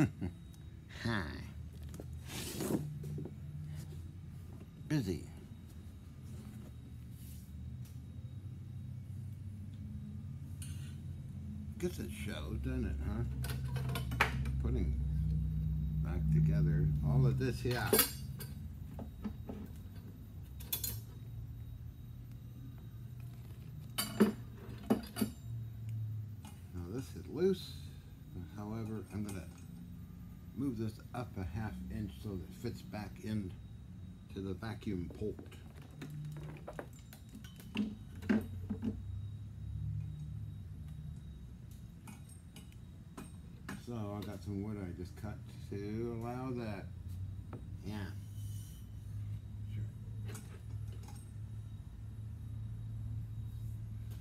Hi. Busy. Guess it shows, doesn't it, huh? Putting back together all of this here. Now this is loose. However, I'm going to move this up a ½ inch so that it fits back in to the vacuum port. So I got some wood I just cut to allow that. Yeah. Sure.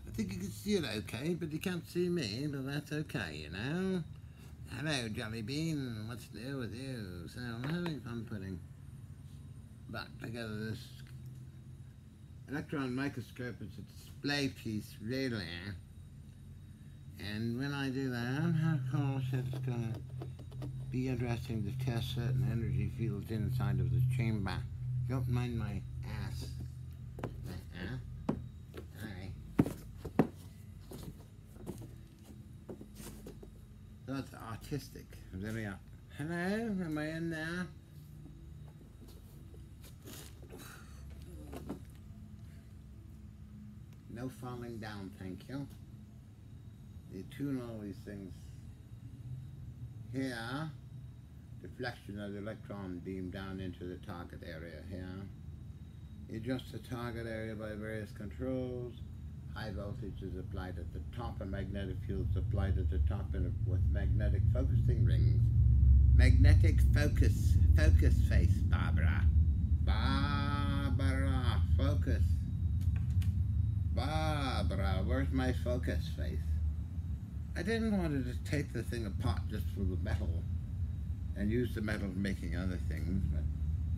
I think you can see it okay, but you can't see me, but that's okay, you know? Hello, Jolly Bean. What's new with you? So I'm having fun putting back together this electron microscope. It's a display piece, really. And when I do that, of course, it's going to be interesting to test certain energy fields inside of the chamber. Don't mind my ass. Alright. So it's artistic. There we are. Hello, am I in there? No falling down, thank you. You tune all these things. Here, deflection of the electron beam down into the target area here. You adjust the target area by various controls. High voltage is applied at the top and magnetic fields applied at the top and with magnetic focusing rings. Magnetic focus face, Barbara. Barbara, focus. Barbara, where's my focus face? I didn't want to just take the thing apart just for the metal and use the metal for making other things, but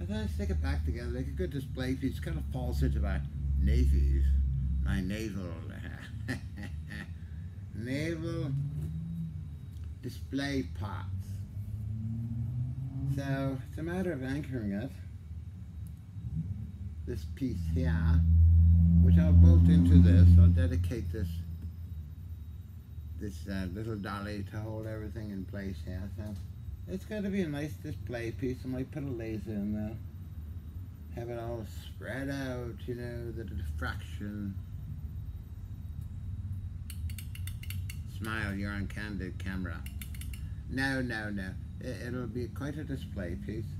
I thought I'd stick it back together like a good display piece. Kind of falls into my navel naval display parts. So it's a matter of anchoring it, this piece here, which I'll bolt into this. I'll dedicate this little dolly to hold everything in place here. So it's going to be a nice display piece. I might put a laser in there, have it all spread out, you know, the diffraction. Smile, you're on candid camera. No. It'll be quite a display piece.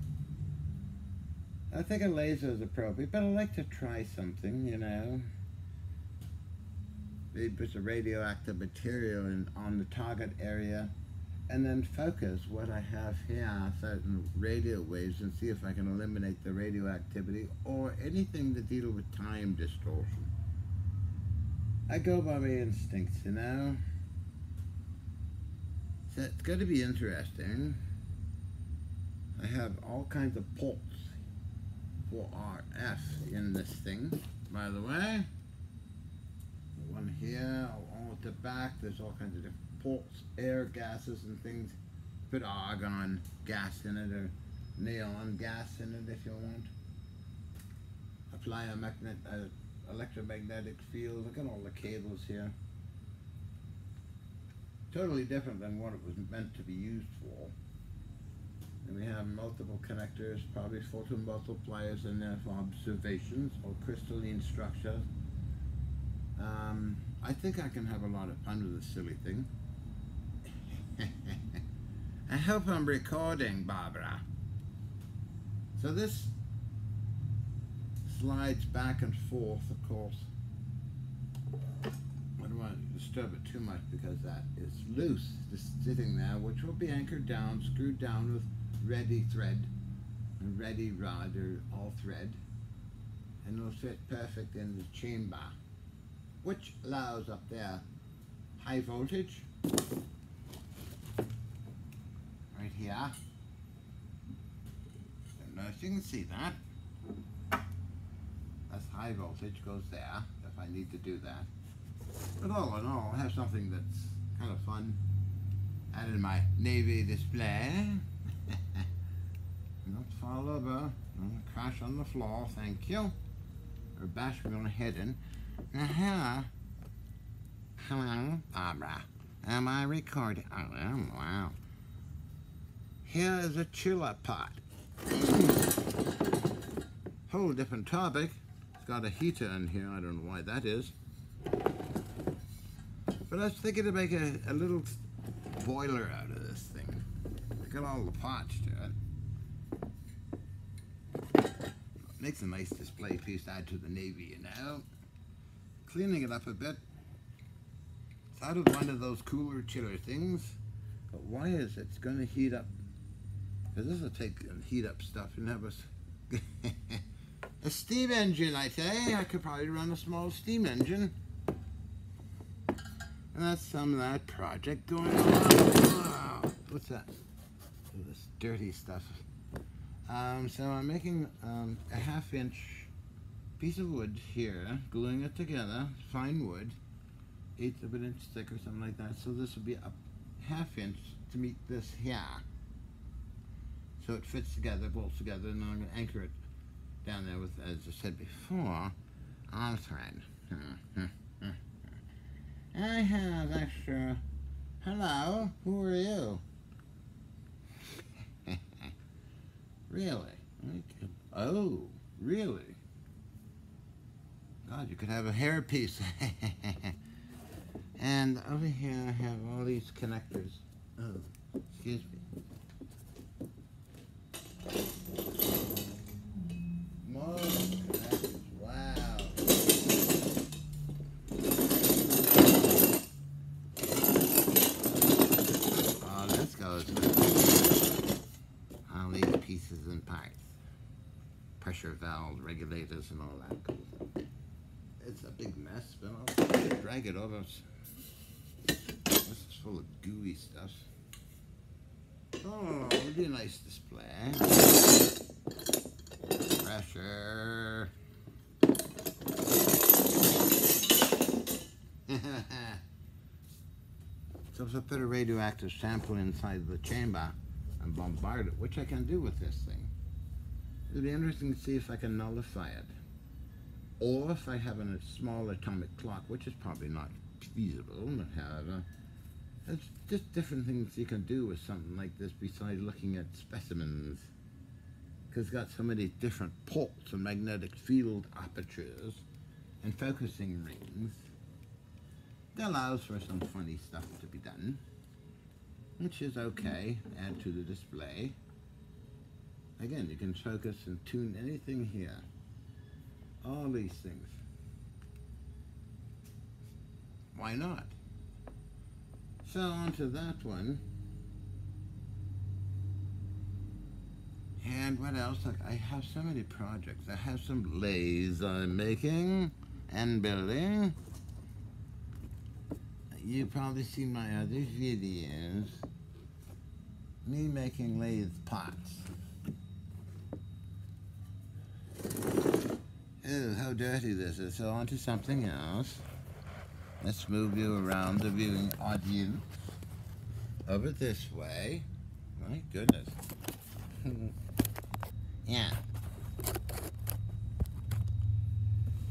I think a laser is appropriate, but I like to try something, you know. Maybe put a radioactive material on the target area and then focus what I have here, certain radio waves, and see if I can eliminate the radioactivity or anything to deal with time distortion. I go by my instincts, you know. So it's going to be interesting. I have all kinds of ports for RF in this thing, by the way. One here, all at the back, there's all kinds of different ports, air, gases and things. Put argon gas in it or neon gas in it if you want. Apply a electromagnetic field. Look at all the cables here. Totally different than what it was meant to be used for. And we have multiple connectors, probably photon multipliers in there for observations or crystalline structures. I think I can have a lot of fun with this silly thing. I hope I'm recording, Barbara. So this slides back and forth, of course. I don't want to disturb it too much because that is loose, just sitting there, which will be anchored down, screwed down with ready thread, and ready rod, or all thread, and it'll fit perfect in the chamber, which allows up there high voltage right here. Don't know if you can see that. That's high voltage, goes there if I need to do that. But all in all, I have something that's kind of fun Added my navy display. Don't fall over. Don't crash on the floor. Thank you. Or bash me on the head in. Now here. Hello, Barbara. Am I recording? Oh, wow. Here is a chiller pot. Whole different topic. It's got a heater in here. I don't know why that is. But I was thinking to make a little boiler out of this thing. Got all the parts to it. Makes a nice display piece to add to the navy, you know. Cleaning it up a bit. It's out of one of those cooler chiller things. But why is it? It's going to heat up? Because this will take and heat up stuff and have a steam engine, I say. I could probably run a small steam engine. And that's some of that project going on. Oh, what's that? Oh, this dirty stuff. So I'm making a 1/2 inch piece of wood here, gluing it together, fine wood, 1/8 of an inch thick or something like that. So this would be a 1/2 inch to meet this here. So it fits together, bolts together, and then I'm going to anchor it down there with, as I said before, on thread. I have extra. Hello, who are you? Really? Oh, really? God, you could have a hairpiece. And over here I have all these connectors. Oh, excuse me. More connectors. Wow. Oh, this goes with all these pieces and parts. Pressure valve regulators and all that cool stuff. It's a big mess, but I'll drag it over. This is full of gooey stuff. Oh, it'll be a nice display. Pressure. So if I put a radioactive sample inside the chamber and bombard it, which I can do with this thing, it'll be interesting to see if I can nullify it. Or if I have a small atomic clock, which is probably not feasible, but however, it's just different things you can do with something like this besides looking at specimens. Because it's got so many different ports and magnetic field apertures and focusing rings. That allows for some funny stuff to be done, which is okay. Add to the display. Again, you can focus and tune anything here. All these things. Why not? So onto that one. And what else? Look, I have so many projects. I have some lathes I'm making and building. You probably see my other videos. Me making lathe pots. Oh, how dirty this is. So on to something else. Let's move you around the viewing audience. Over this way. My goodness. Yeah.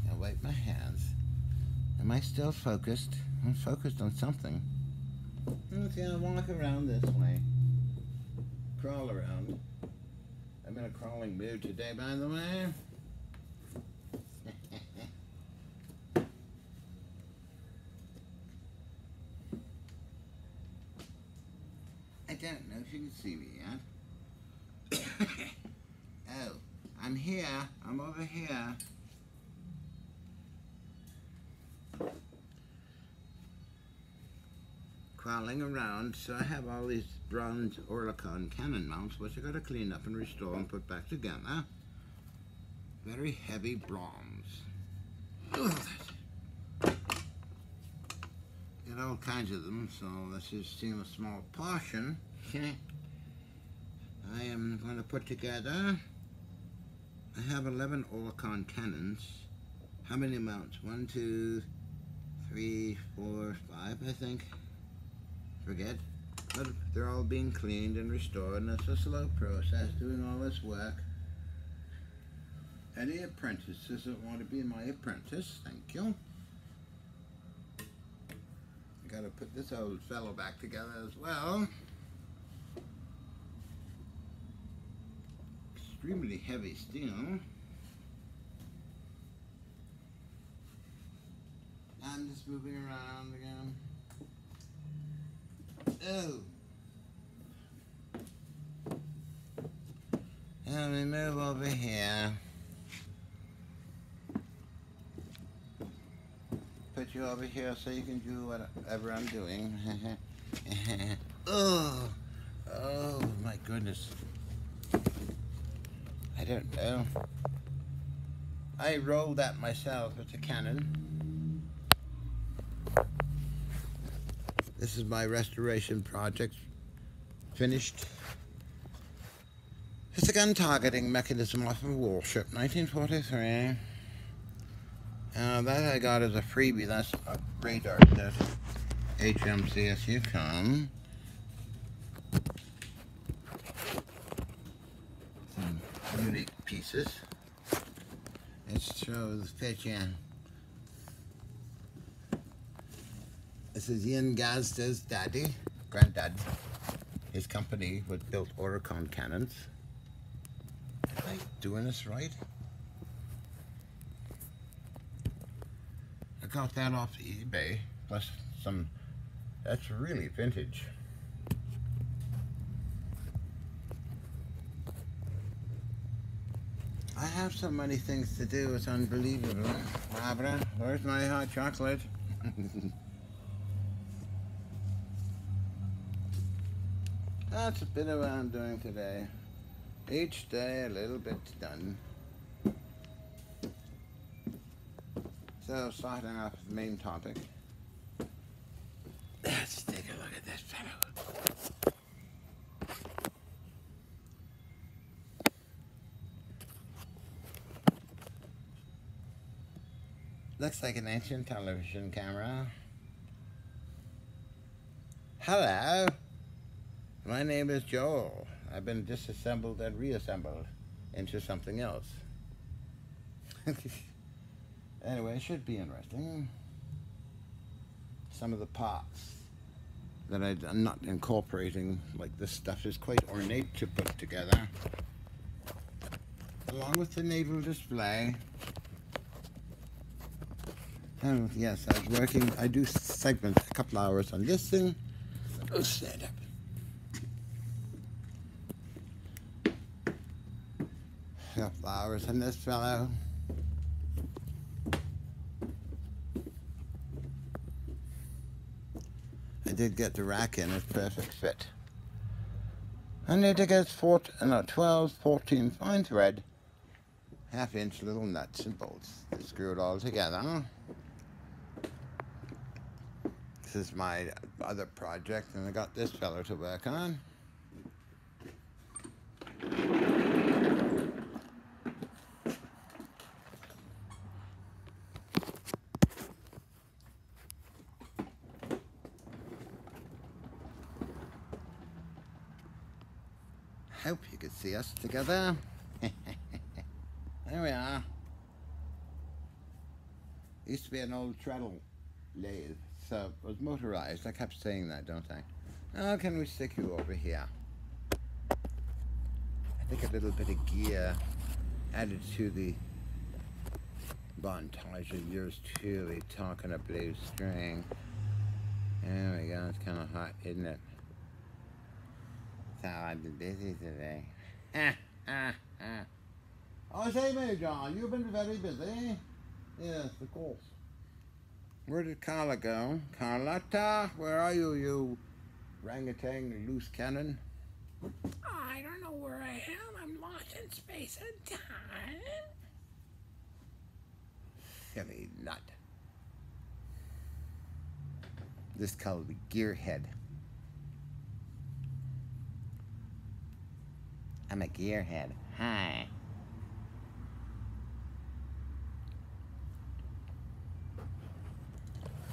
Now wipe my hands. Am I still focused? I'm focused on something. Okay, I'll walk around this way. Crawl around. I'm in a crawling mood today, by the way. I don't know if you can see me yet. Oh, I'm here. I'm over here. Crawling around, so I have all these bronze Oerlikon cannon mounts, which I got to clean up and restore and put back together. Very heavy bronze. Ugh. Get all kinds of them, so let's just see a small portion. I am going to put together. I have 11 Oerlikon cannons. How many mounts? 1, 2, 3, 4, 5, I think. Forget. But they're all being cleaned and restored, and it's a slow process doing all this work. Any apprentices that want to be my apprentice, thank you. I gotta put this old fellow back together as well. Extremely heavy steel. I'm just moving around again. Oh. Let me move over here. Put you over here so you can do whatever I'm doing. Oh my goodness. I don't know. I rolled that myself with a cannon. This is my restoration project. Finished. It's a gun targeting mechanism off of a warship, 1943. That I got as a freebie. That's a radar that HMCSU come. Some unique pieces. It shows the picture. This is Ian Gazda's daddy, granddad. His company was built Oricon cannons. Am I doing this right? I got that off eBay, plus some, that's really vintage. I have so many things to do, it's unbelievable. Barbara, where's my hot chocolate? That's a bit of what I'm doing today. Each day a little bit done. So, starting off with the main topic. Let's take a look at this fellow. Looks like an ancient television camera. Hello. My name is Joel. I've been disassembled and reassembled into something else. Anyway, it should be interesting. Some of the parts that I'm not incorporating, like this stuff is quite ornate to put together. Along with the naval display. Oh, yes, I was working, I do segments, a couple hours on this thing. Oh, stand up. A couple hours on this fellow. I did get the rack in, it's perfect fit. I need to get 12, 14 fine thread, half-inch little nuts and bolts to screw it all together. This is my other project, and I got this fellow to work on. Hope you could see us together. There we are. Used to be an old treadle lathe, so it was motorized. I kept saying that, don't I? Oh, can we stick you over here? I think a little bit of gear added to the montage of yours truly talking a blue string. There we go. It's kind of hot, isn't it? That's how I've been busy today. Oh, say me, John, you've been very busy. Yes, of course. Where did Carla go? Carlotta, where are you, you orangutan loose cannon? I don't know where I am. I'm lost in space and time. Silly nut. This called the gearhead. I'm a gearhead. Hi.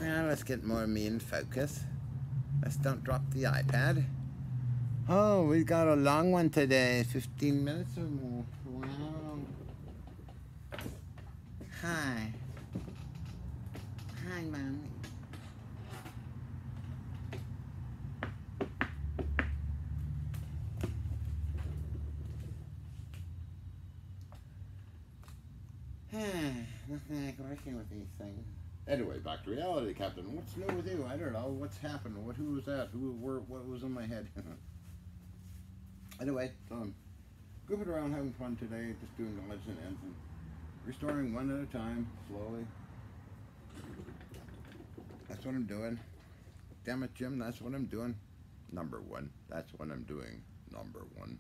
Now let's get more me in focus. Let's don't drop the iPad. Oh, we got a long one today. 15 minutes or more. Wow. Hi. Hi, Mommy. Nothing like working with these things. Anyway, back to reality, Captain. What's new with you? I don't know. What's happened? Who was that? What was in my head? Anyway, goofing around, having fun today, just doing odds and ends and restoring one at a time, slowly. That's what I'm doing. Damn it, Jim, that's what I'm doing. Number one. That's what I'm doing. Number one.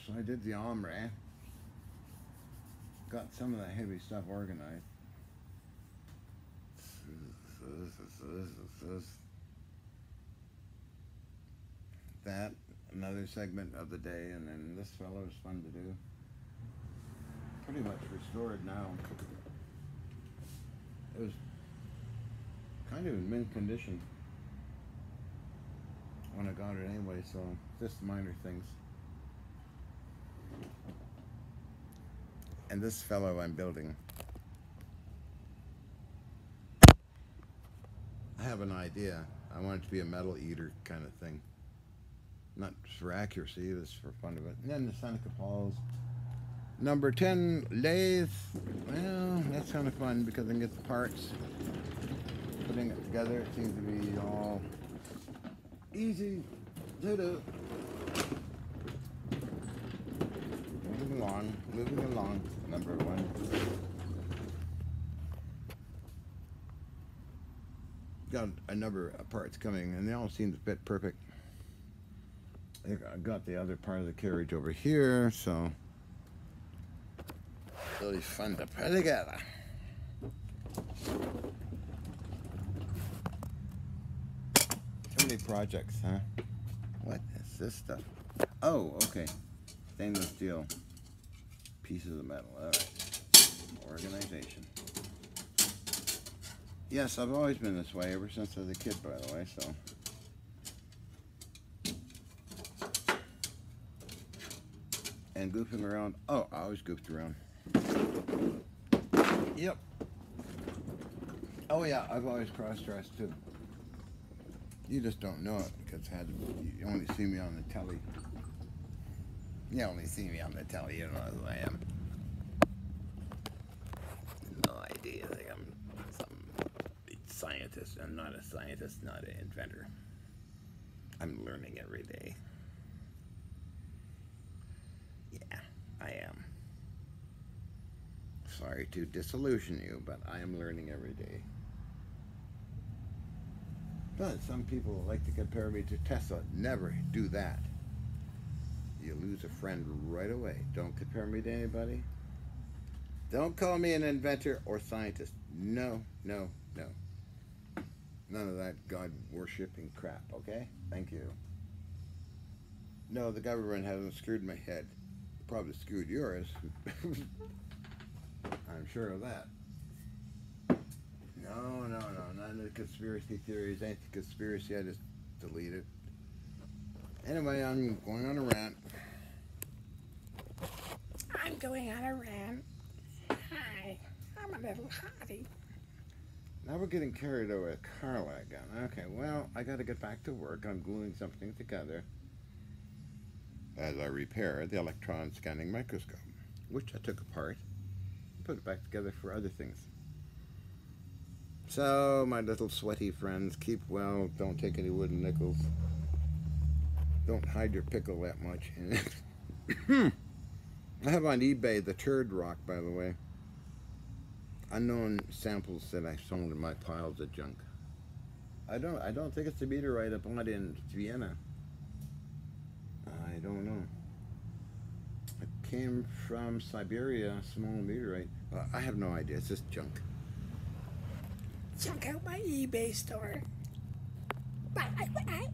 So I did the ombre. Got some of the heavy stuff organized. That, another segment of the day, and then this fellow is fun to do. Pretty much restored now. It was kind of in mint condition when I got it anyway, so just minor things. And this fellow I'm building, I have an idea. I want it to be a metal eater kind of thing. Not for accuracy, it's for fun of it. And then the Seneca Falls number 10 lathe. Well, that's kind of fun because I can get the parts. Putting it together, it seems to be all easy to do. Moving along, number one. Got a number of parts coming, and they all seem to fit perfect. I got the other part of the carriage over here, so really fun to put together. So many projects, huh? What is this stuff? Oh, okay. Stainless steel pieces of metal. All right. Organization. Yes, I've always been this way ever since I was a kid, by the way, so. And goofing around. Oh, I always goofed around. Yep. Oh yeah, I've always cross-dressed too. You just don't know it because you only see me on the telly. You only see me on the telly, you don't know who I am. No idea. I think I'm some scientist. I'm not a scientist, not an inventor. I'm learning every day. Yeah, I am. Sorry to disillusion you, but I am learning every day. But some people like to compare me to Tesla. Never do that. You lose a friend right away. Don't compare me to anybody. Don't call me an inventor or scientist. No, no, no. None of that God-worshipping crap, okay? Thank you. No, the government hasn't screwed my head. Probably screwed yours. I'm sure of that. No, no, no. None of the conspiracy theories. Ain't the conspiracy. I just delete it. Anyway, I'm going on a rant. I'm going on a rant. Hi, I'm a little hottie. Now we're getting carried away with Carla again. Okay, well, I got to get back to work. I'm gluing something together as I repair the electron scanning microscope, which I took apart and put it back together for other things. So, my little sweaty friends, keep well. Don't take any wooden nickels. Don't hide your pickle that much. I have on eBay the turd rock, by the way. Unknown samples that I sold in my piles of junk. I don't think it's a meteorite I bought in Vienna. I don't know. It came from Siberia, a small meteorite. I have no idea. It's just junk. Check out my eBay store. Bye bye.